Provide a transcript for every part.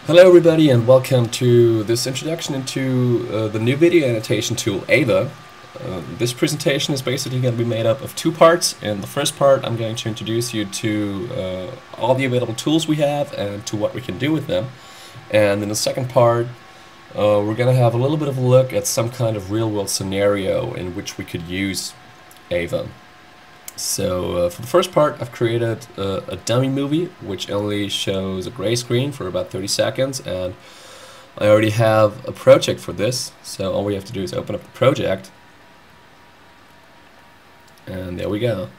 Hello everybody and welcome to this introduction into the new video annotation tool e.v.a. This presentation is basically going to be made up of two parts. In the first part I'm going to introduce you to all the available tools we have and to what we can do with them. And in the second part we're going to have a little bit of a look at some kind of real-world scenario in which we could use e.v.a. So for the first part I've created a dummy movie which only shows a gray screen for about 30 seconds, and I already have a project for this, so all we have to do is open up the project and there we go.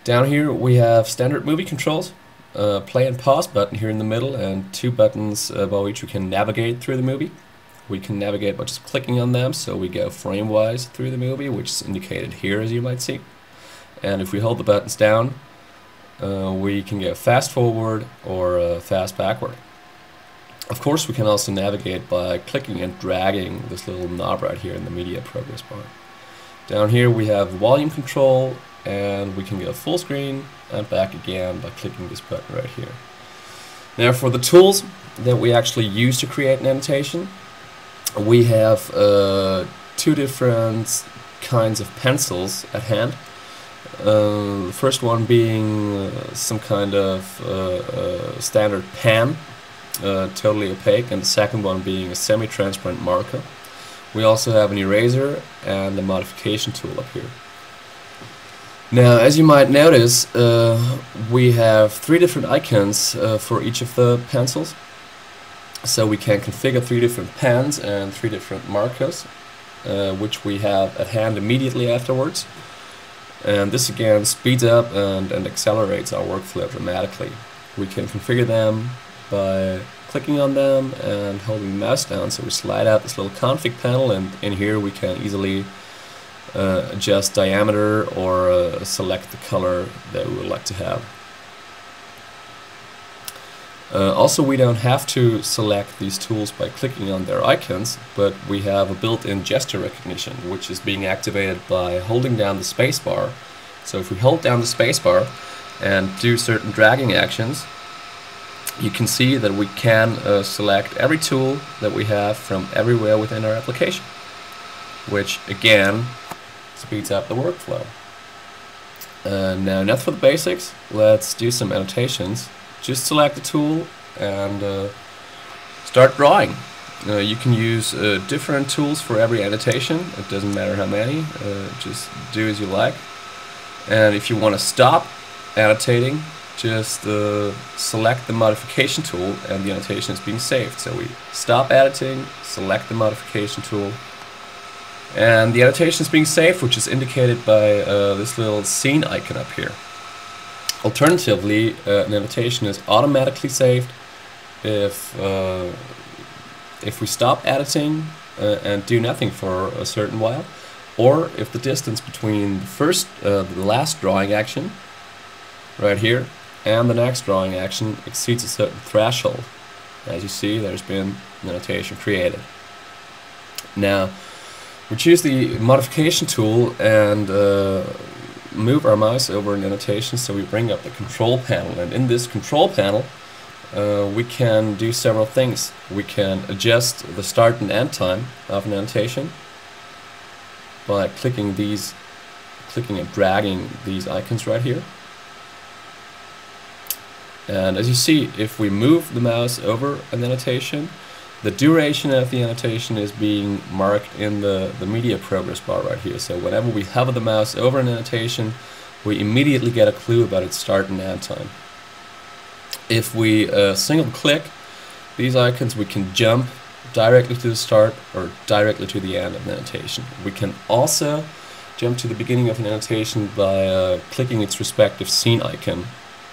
Down here we have standard movie controls, play and pause button here in the middle, and two buttons by which we can navigate through the movie. We can navigate by just clicking on them, so we go frame-wise through the movie, which is indicated here as you might see. And if we hold the buttons down, we can go fast forward or fast backward. Of course, we can also navigate by clicking and dragging this little knob right here in the media progress bar. Down here we have volume control, and we can go full screen and back again by clicking this button right here. Now for the tools that we actually use to create an annotation, we have two different kinds of pencils at hand. The first one being some kind of standard pen, totally opaque, and the second one being a semi-transparent marker. We also have an eraser and a modification tool up here. Now, as you might notice, we have three different icons for each of the pencils, so we can configure three different pens and three different markers, which we have at hand immediately afterwards. And this again speeds up and accelerates our workflow dramatically. We can configure them by clicking on them and holding the mouse down, so we slide out this little config panel, and in here we can easily adjust diameter or select the color that we would like to have. Also, we don't have to select these tools by clicking on their icons, but we have a built-in gesture recognition, which is being activated by holding down the spacebar. So if we hold down the spacebar and do certain dragging actions, you can see that we can select every tool that we have from everywhere within our application, which again speeds up the workflow. Now, enough for the basics. Let's do some annotations. Just select the tool and start drawing. You can use different tools for every annotation. It doesn't matter how many. Just do as you like. And if you want to stop annotating, just select the modification tool and the annotation is being saved. So we stop editing, select the modification tool, and the annotation is being saved, which is indicated by this little scene icon up here. Alternatively, an annotation is automatically saved if we stop editing and do nothing for a certain while, or if the distance between the last drawing action right here and the next drawing action exceeds a certain threshold. As you see, there's been an annotation created. Now, we choose the modification tool and move our mouse over an annotation, so we bring up the control panel, and in this control panel we can do several things. We can adjust the start and end time of an annotation by clicking and dragging these icons right here. And as you see, if we move the mouse over an annotation, the duration of the annotation is being marked in the media progress bar right here. So whenever we hover the mouse over an annotation, we immediately get a clue about its start and end time. If we single click these icons, we can jump directly to the start or directly to the end of an annotation. We can also jump to the beginning of an annotation by clicking its respective scene icon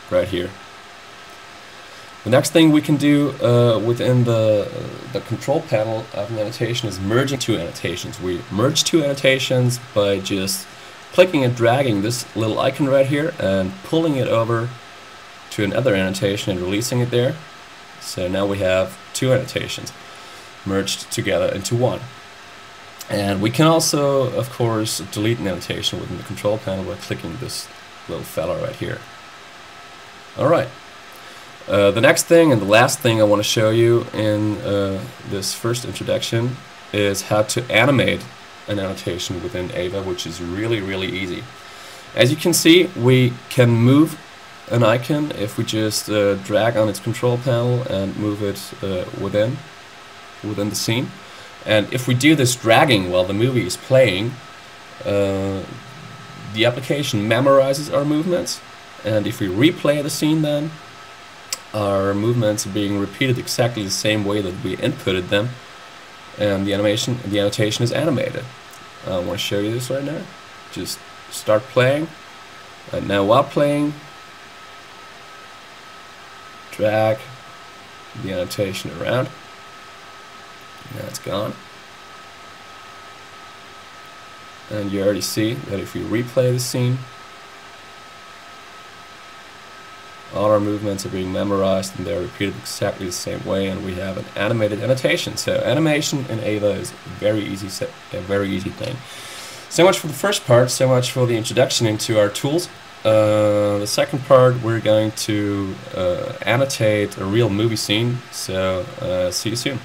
right here. The next thing we can do within the control panel of an annotation is merging two annotations. We merge two annotations by just clicking and dragging this little icon right here and pulling it over to another annotation and releasing it there. So now we have two annotations merged together into one. And we can also, of course, delete an annotation within the control panel by clicking this little fella right here. Alright. The next thing and the last thing I want to show you in this first introduction is how to animate an annotation within e.v.a, which is really easy. As you can see, we can move an icon if we just drag on its control panel and move it within the scene. And if we do this dragging while the movie is playing, the application memorizes our movements, and if we replay the scene, then our movements are being repeated exactly the same way that we inputted them, and the annotation is animated. I want to show you this right now. Just start playing, and now while playing, drag the annotation around. Now it's gone. And you already see that if we replay the scene, all our movements are being memorized and they're repeated exactly the same way, and we have an animated annotation. So animation in e.v.a is a very easy thing. So much for the first part, so much for the introduction into our tools. The second part, we're going to annotate a real movie scene, so see you soon.